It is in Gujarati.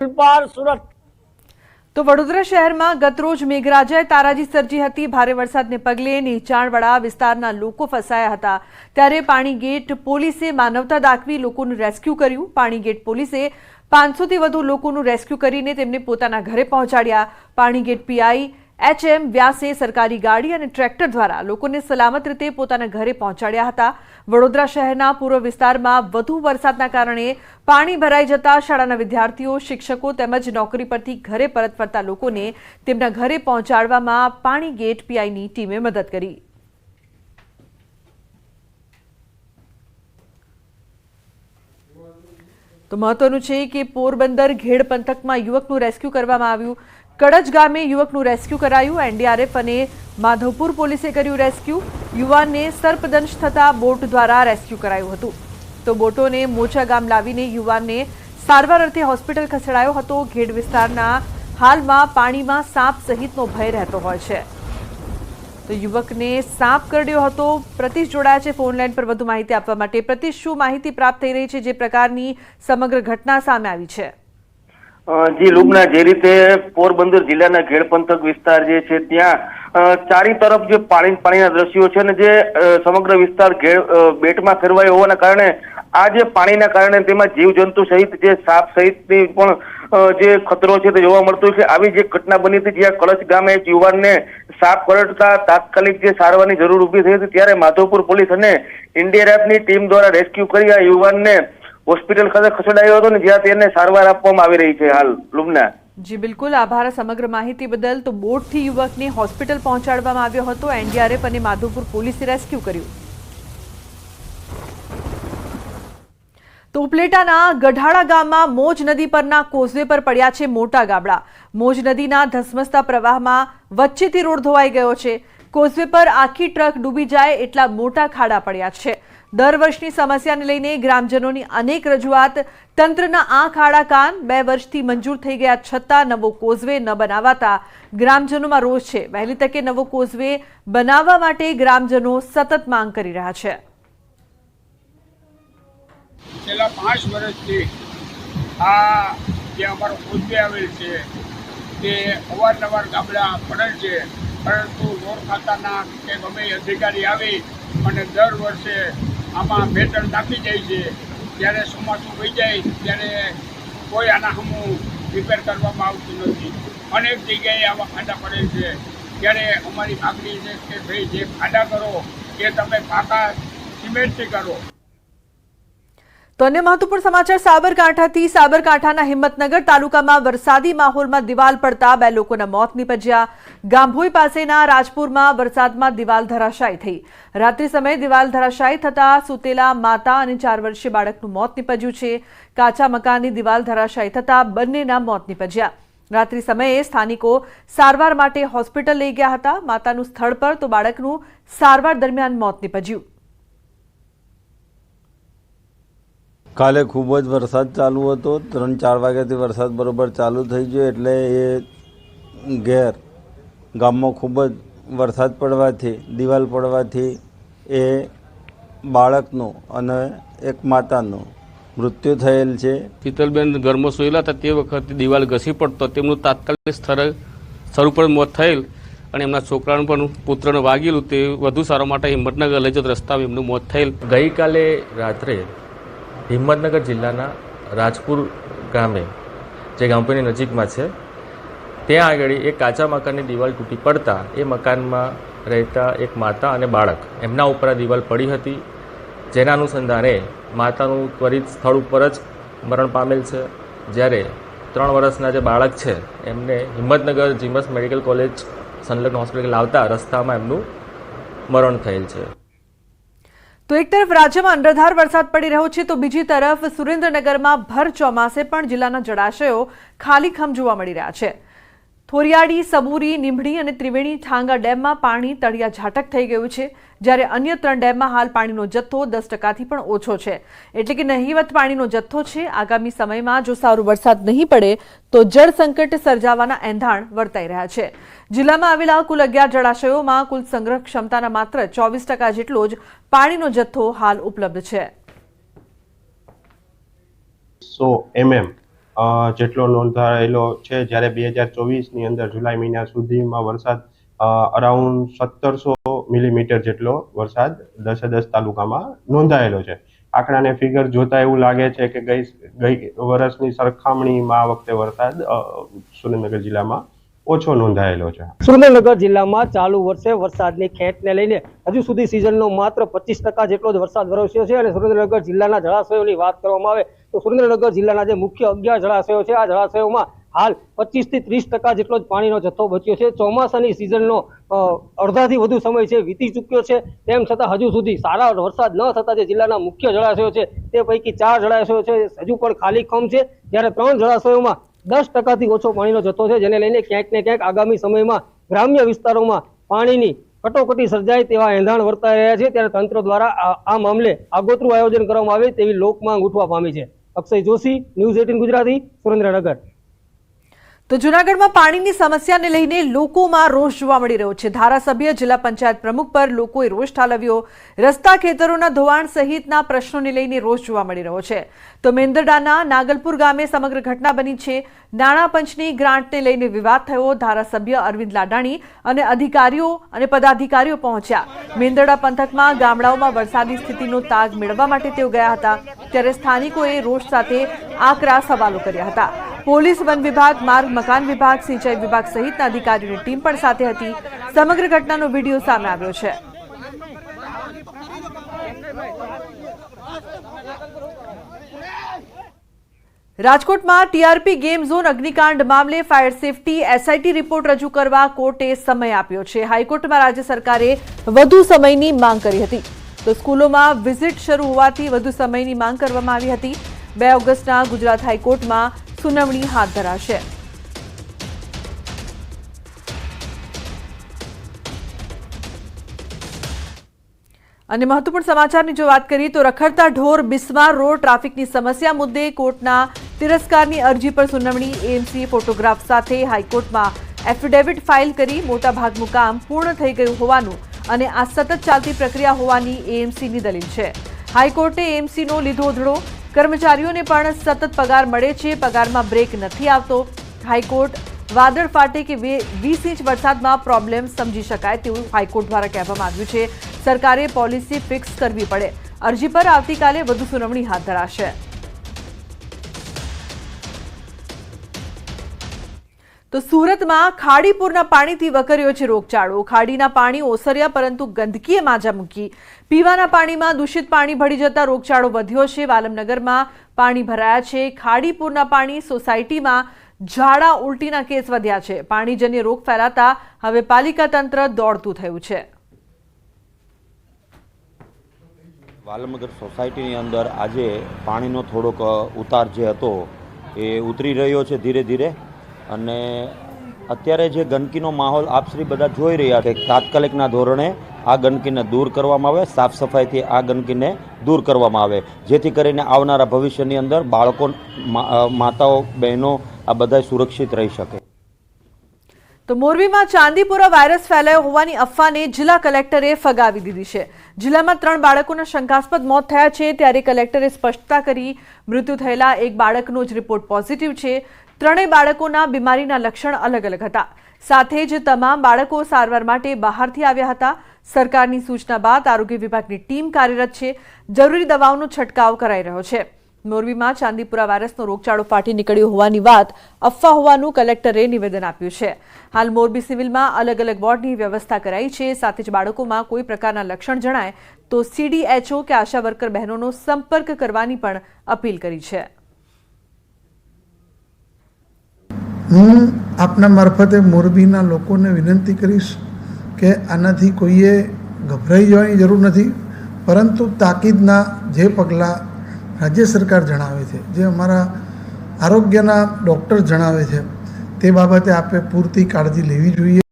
સુરત તો વડોદરા શહેરમાં ગતરોજ મેઘરાજાએ તારાજી સર્જી હતી। ભારે વરસાદને પગલે નીચાણવાળા વિસ્તારના લોકો ફસાયા હતા, ત્યારે પાણીગેટ પોલીસે માનવતા દાખવી લોકોનું રેસ્ક્યુ કર્યું। પાણીગેટ પોલીસે 500 થી વધુ લોકોનું રેસ્ક્યુ કરીને તેમને પોતાના ઘરે પહોંચાડ્યા। પાણીગેટ પીઆઈ HM વ્યાસે સરકારી ગાડી અને ટ્રેક્ટર દ્વારા લોકોને સલામત રીતે પોતાના ઘરે પહોંચાડ્યા હતા। વડોદરા શહેરના પૂર્વ વિસ્તારમાં વધુ વરસાદના કારણે પાણી ભરાઈ જતા શાળાના વિદ્યાર્થીઓ, શિક્ષકો તેમજ નોકરી પરથી ઘરે પરત ફરતા લોકોને તેમના ઘરે પહોંચાડવામાં પાણીગેટ પીઆઈની ટીમે મદદ કરી। તો મહત્વનું છે કે પોરબંદર ઘેડ પંથકમાં યુવકનું રેસ્ક્યુ કરવામાં આવ્યું। કડજ ગામે યુવકનું રેસ્ક્યુ કરાયું। એનડીઆરએફ અને માધવપુર પોલીસે કર્યું રેસ્ક્યુ। યુવાનને સર્પદંશ થતા બોટ દ્વારા રેસ્ક્યુ કરાયું હતું। તો બોટોને મોચા ગામ લાવીને યુવાનને સારવાર અર્થે હોસ્પિટલ ખસેડાયો હતો। ઘેડ વિસ્તારના હાલમાં પાણીમાં સાપ સહિતનો ભય રહેતો હોય છે। તો યુવકને સાપ કરડ્યો હતો। પ્રતિશ જોડાયા છે ફોન લાઈન પર વધુ માહિતી આપવા માટે। પ્રતિશ, શું માહિતી પ્રાપ્ત થઈ રહી છે, જે પ્રકારની સમગ્ર ઘટના સામે આવી છે? જી લુબના, જે રીતે પોરબંદર જિલ્લાના ઘેડ પંથક વિસ્તાર જે છે ત્યાં ચારી તરફ જે પાણીના દ્રશ્યો છે ને જે સમગ્ર વિસ્તાર બેટમાં ફેરવાયો હોવાના કારણે આ જે પાણીના કારણે તેમાં જીવજંતુ સહિત જે સાપ સહિતની પણ જે ખતરો છે તે જોવા મળતો છે। આવી જે ઘટના બની હતી જ્યાં કળશ ગામે એક યુવાનને સાપ કરડતા તાત્કાલિક જે સારવારની જરૂર ઊભી થઈ હતી, ત્યારે માધવપુર પોલીસ અને એનડીઆરએફની ટીમ દ્વારા રેસ્ક્યુ કરી આ યુવાનને હોસ્પિટલ ખાતે ખસેડાયો હતો ને જ્યાં તેને સારવાર આપવામાં આવી રહી છે હાલ। લુબના જી બિલકુલ, આભાર સમગ્ર માહિતી બદલ। તો બોટથી યુવકને હોસ્પિટલ પહોંચાડવામાં આવ્યો હતો। એનડીઆરએફ અને માધવપુર પોલીસે રેસ્ક્યુ કર્યું। તો ઉપલેટાના ગઢાળા ગામમાં મોજ નદી પરના કોઝવે પર પડ્યા છે મોટા ગાબડા। મોજ નદીના ધસમસતા પ્રવાહમાં વચ્ચેથી રોડ ધોવાઈ ગયો છે। કોઝવે પર આખી ટ્રક ડૂબી જાય એટલા મોટા ખાડા પડ્યા છે। દર વર્ષની સમસ્યાને લઈને ગ્રામજનોની અનેક રજૂઆત। તંત્રના આંખ આડા કાન। 2 વર્ષથી મંજૂર થઈ ગયા છતાં નવો કોઝવે ન બનાવાતા ગ્રામજનોમાં રોષ છે। વહેલી તકે નવો કોઝવે બનાવવા માટે ગ્રામજનો સતત માંગ કરી રહ્યા છે। છેલ્લા 5 વર્ષથી આ જે અમારો કોઝવે આવેલ છે તે અવારનવાર ગાબડા પડેલ છે, પરંતુ રોડ ખાતાના કે ગમે અધિકારી આવી અને દર વર્ષે આમાં મેટર નાખી જાય છે। જ્યારે ચોમાસું વહી જાય ત્યારે કોઈ આના સામું રિપેર કરવામાં આવતું નથી। અનેક જગ્યાએ આવા ખાડા પડે છે। ત્યારે અમારી માગણી છે કે ભાઈ જે ખાડા કરો એ તમે પાકા સિમેન્ટથી કરો। તો અન્ય મહત્વપૂર્ણ સમાચાર સાબરકાંઠાથી। સાબરકાંઠાના હિંમતનગર તાલુકામાં વરસાદી માહોલમાં દિવાલ પડતા 2 લોકોના મોત નીપજ્યા। ગાંભોઈ પાસેના રાજપુરમાં વરસાદમાં દિવાલ ધરાશાયી થઈ। રાત્રિ સમયે દિવાલ ધરાશાયી થતા સૂતેલા માતા અને 4 વર્ષીય બાળકનું મોત નીપજ્યું છે। કાચા મકાનની દિવાલ ધરાશાયી થતા બંનેના મોત નીપજ્યા। રાત્રિ સમયે સ્થાનિકો સારવાર માટે હોસ્પિટલ લઈ ગયા હતા। માતાનું સ્થળ પર તો બાળકનું સારવાર દરમિયાન મોત નીપજ્યું। કાલે ખૂબ જ વરસાદ ચાલુ હતો। 3-4 વાગ્યાથી વરસાદ બરોબર ચાલુ થઈ ગયો, એટલે એ ઘેર ગામમાં ખૂબ જ વરસાદ પડવાથી, દિવાલ પડવાથી એ બાળકનું અને એક માતાનું મૃત્યુ થયેલ છે। શીતલબેન ઘરમાં સૂયેલા હતા તે વખતે દિવાલ ઘસી પડતો તેમનું તાત્કાલિક સ્થળ પર મોત થયેલ અને એમના છોકરાનું પણ પુત્રને વાગેલું, તે વધુ સારવાર માટે હિંમતનગર લઈ જતા રસ્તામાં એમનું મોત થયેલ। ગઈકાલે રાત્રે હિંમતનગર જિલ્લાના રાજપુર ગામે, જે ગાંભોઈની નજીકમાં છે, ત્યાં આગળ એક કાચા મકાનની દિવાલ તૂટી પડતા એ મકાનમાં રહેતા એક માતા અને બાળક એમના ઉપર આ દિવાલ પડી હતી, જેના અનુસંધાને માતાનું ત્વરિત સ્થળ ઉપર જ મરણ પામેલ છે, જ્યારે 3 વર્ષના જે બાળક છે એમને હિંમતનગર જીમસ મેડિકલ કોલેજ સંલગ્ન હોસ્પિટલ લાવતા રસ્તામાં એમનું મરણ થયેલ છે। તો એક તરફ રાજ્યમાં અનરાધાર વરસાદ પડી રહ્યો છે, તો બીજી તરફ સુરેન્દ્રનગરમાં ભર ચોમાસે પણ જિલ્લાના જળાશયો ખાલીખમ જોવા મળી રહ્યા છે। થોરિયાડી, સબુરી, નીમડી અને ત્રિવેણી ઠાંગા ડેમમાં પાણી તળિયા ઝાટક થઈ ગયું છે, જ્યારે અન્ય 3 ડેમમાં હાલ પાણીનો જથ્થો 10%થી પણ ઓછો છે, એટલે કે નહિવત પાણીનો જથ્થો છે। આગામી સમયમાં જો સારો વરસાદ નહીં પડે તો જળ સંકટ સર્જાવાના એંધાણ વર્તાઈ રહ્યા છે। જિલ્લામાં આવેલા કુલ 11 જળાશયોમાં કુલ સંગ્રહ ક્ષમતાના માત્ર 24% જેટલો જ પાણીનો જથ્થો હાલ ઉપલબ્ધ છે। 100 mm જેટલો નોંધાયેલો છે, જ્યારે 2024ની અંદર જુલાઈ મહિના સુધીમાં વરસાદ અરાઉન્ડ 1700 મિલીમીટર જેટલો વરસાદ 10 તાલુકામાં નોંધાયેલો છે. આંકડાને ફિગર જોતા એવું લાગે છે કે ગઈ વર્ષની સરખામણીમાં આ વખતે વરસાદ સુરેન્દ્રનગર જિલ્લામાં ઓછો નોંધાયેલો છે. સુરેન્દ્રનગર જિલ્લામાં ચાલુ વર્ષે વરસાદની ખેંચને લઈને હજુ સુધી સિઝનનો માત્ર 25% જેટલો જ વરસાદ વરસ્યો છે અને સુરેન્દ્રનગર જિલ્લાના જળાશયોની વાત કરવામાં આવે તો સુરેન્દ્રનગર જિલ્લાના જે મુખ્ય 11 જળાશયો છે, આ જળાશયોમાં હાલ 25 થી 30% જેટલો જ પાણીનો જથ્થો બચ્યો છે. ચોમાસાની સિઝનનો અડધાથી વધુ સમય છે વીતી ચૂક્યો છે, તેમ છતાં હજુ સુધી સારા વરસાદ ન થતા જે જિલ્લાના મુખ્ય જળાશયો છે તે પૈકી 4 જળાશયો છે હજુ પણ ખાલી ખમ છે, જ્યારે 3 જળાશયોમાં 10%થી ઓછો પાણીનો જથ્થો છે, જેને લઈને ક્યાંક ને ક્યાંક આગામી સમયમાં ગ્રામ્ય વિસ્તારોમાં પાણીની કટોકટી સર્જાય તેવા એંધાણ વર્તાઈ રહ્યા છે. ત્યારે તંત્ર દ્વારા આ મામલે આગોતરું આયોજન કરવામાં આવે તેવી લોકમાંગ ઉઠવા પામી છે. અક્ષય જોશી, ન્યૂઝ 18 ગુજરાતી, સુરેન્દ્રનગર. તો જૂનાગઢમાં પાણીની સમસ્યાને લઈને લોકોમાં રોષ જોવા મળી રહ્યો છે. ધારાસભ્ય, જિલ્લા પંચાયત પ્રમુખ પર લોકોએ રોષ ઠાલવ્યો. રસ્તા, ખેતરોના ધોવાણ સહિતના પ્રશ્નોને લઈને રોષ જોવા મળી રહ્યો છે. તો મેંદરડાના નાગલપુર ગામે સમગ્ર ઘટના બની છે. નાણાં પંચની ગ્રાન્ટને લઈને વિવાદ થયો. ધારાસભ્ય અરવિંદ લાડાણી અને અધિકારીઓ અને પદાધિકારીઓ પહોંચ્યા. મેંદરડા પંથકમાં ગામડાઓમાં વરસાદી સ્થિતિનો તાગ મેળવવા માટે તેઓ ગયા હતા, ત્યારે સ્થાનિકોએ રોષ સાથે આકરા સવાલો કર્યા હતા. પોલીસ, વન વિભાગ, માર્ગ મકાન વિભાગ, સિંચાઈ વિભાગ સહિતના અધિકારીઓની ટીમ પણ સાથે હતી. સમગ્ર ઘટનાનો વિડીયો સામે આવ્યો છે. રાજકોટમાં ટીઆરપી ગેમ ઝોન અગ્નિકાંડ મામલે ફાયર સેફટી એસઆઈટી રિપોર્ટ રજૂ કરવા કોર્ટે સમય આપ્યો છે. હાઈકોર્ટમાં રાજ્ય સરકારે વધુ સમયની માંગ કરી હતી, તો સ્કૂલોમાં વિઝિટ શરૂ હોવાથી વધુ સમયની માંગ કરવામાં આવી હતી. 2 ઓગસ્ટના ગુજરાત હાઈકોર્ટમાં સુનાવણી હાથ ધરાશે. અને મહત્વપૂર્ણ સમાચારની જો વાત કરીએ તો રખડતા ઢોર બિસ્માર રોડ ટ્રાફિકની સમસ્યા મુદ્દે કોર્ટના તિરસ્કારની અરજી પર સુનાવણી. એએમસીએ ફોટોગ્રાફ સાથે હાઈકોર્ટમાં એફિડેવિટ ફાઇલ કરી. મોટાભાગનું કામ પૂર્ણ થઈ ગયું હોવાનું અને આ સતત ચાલતી પ્રક્રિયા હોવાની એએમસીની દલીલ છે. હાઈકોર્ટે એએમસીનો લીધો ધડો. કર્મચારીઓને પણ સતત પગાર મળે છે, પગારમાં બ્રેક નથી આવતો. હાઈકોર્ટ વાદળ ફાટે કે 20 ઇંચ વરસાદમાં પ્રોબ્લેમ સમજી શકાય તેવું હાઈકોર્ટ દ્વારા કહેવામાં આવ્યું છે. સરકારે પોલિસી ફિક્સ કરવી પડે. અરજી પર આવતીકાલે વધુ સુનાવણી હાથ ધરાશે. તો સુરતમાં ખાડીપુરના પાણીથી વકર્યો છે રોગચાળો. ખાડીના પાણી ઓસર્યા પરંતુ ગંદકીએ માજા મૂકી. પીવાના પાણીમાં દૂષિત પાણી ભળી જતા રોગચાળો વધ્યો છે. વાલમનગરમાં પાણી ભરાયા છે. ખાડીપુરના પાણી સોસાયટીમાં ઝાડા ઉલટીના કેસ વધ્યા છે. પાણીજન્ય રોગ ફેલાતા હવે પાલિકા તંત્ર દોડતું થયું છે. વાલમનગર સોસાયટીની અંદર આજે પાણીનો થોડોક ઉતાર જે હતો એ ઉતરી રહ્યો છે ધીરે ધીરે, અને અત્યારે જે ગંદકીનો માહોલ આપશ્રી બધા જોઈ રહ્યા છે, તાત્કાલિકના ધોરણે આ ગંદકીને દૂર કરવામાં આવે, સાફ સફાઈથી આ ગંદકીને દૂર કરવામાં આવે, જેથી કરીને આવનારા ભવિષ્યની અંદર બાળકો, માતાઓ, બહેનો આ બધા સુરક્ષિત રહી શકે. તો મોરબીમાં ચાંદીપુરા વાયરસ ફેલાયો હોવાની અફવાને જિલ્લા કલેક્ટરે ફગાવી દીધી છે. જિલ્લામાં 3 બાળકોના શંકાસ્પદ મોત થયા છે, ત્યારે કલેક્ટરે સ્પષ્ટતા કરી. મૃત્યુ થયેલા એક બાળકનો જ રિપોર્ટ પોઝિટિવ છે. 3 બાળકોના બીમારીના લક્ષણ અલગ અલગ હતા. સાથે જ તમામ બાળકો સારવાર માટે બહારથી આવ્યા હતા. સરકારની સૂચના બાદ આરોગ્ય વિભાગની ટીમ કાર્યરત છે. જરૂરી દવાઓનો છંટકાવ કરાઈ રહ્યો છે. મોરબીમાં ચાંદીપુરા વાયરસનો રોગચાળો ફાટી નીકળ્યો હોવાની વાત અફવા હોવાનું કલેક્ટરે નિવેદન આપ્યું છે. હાલ મોરબી સિવિલમાં અલગ અલગ વોર્ડની વ્યવસ્થા કરાઈ છે. સાથે જ બાળકોમાં કોઈ પ્રકારના લક્ષણ જણાય તો CDHO કે આશા વર્કર બહેનોનો સંપર્ક કરવાની પણ અપીલ કરી છે. હું આપના મારફતે મોરબીના લોકોને વિનંતી કરીશ કે આનાથી કોઈએ ગભરાઈ જવાની જરૂર નથી, પરંતુ તાકીદના જે પગલાં રાજ્ય સરકાર જણાવે છે, જે અમારા આરોગ્યના ડૉક્ટર જણાવે છે, તે બાબતે આપણે પૂરતી કાળજી લેવી જોઈએ.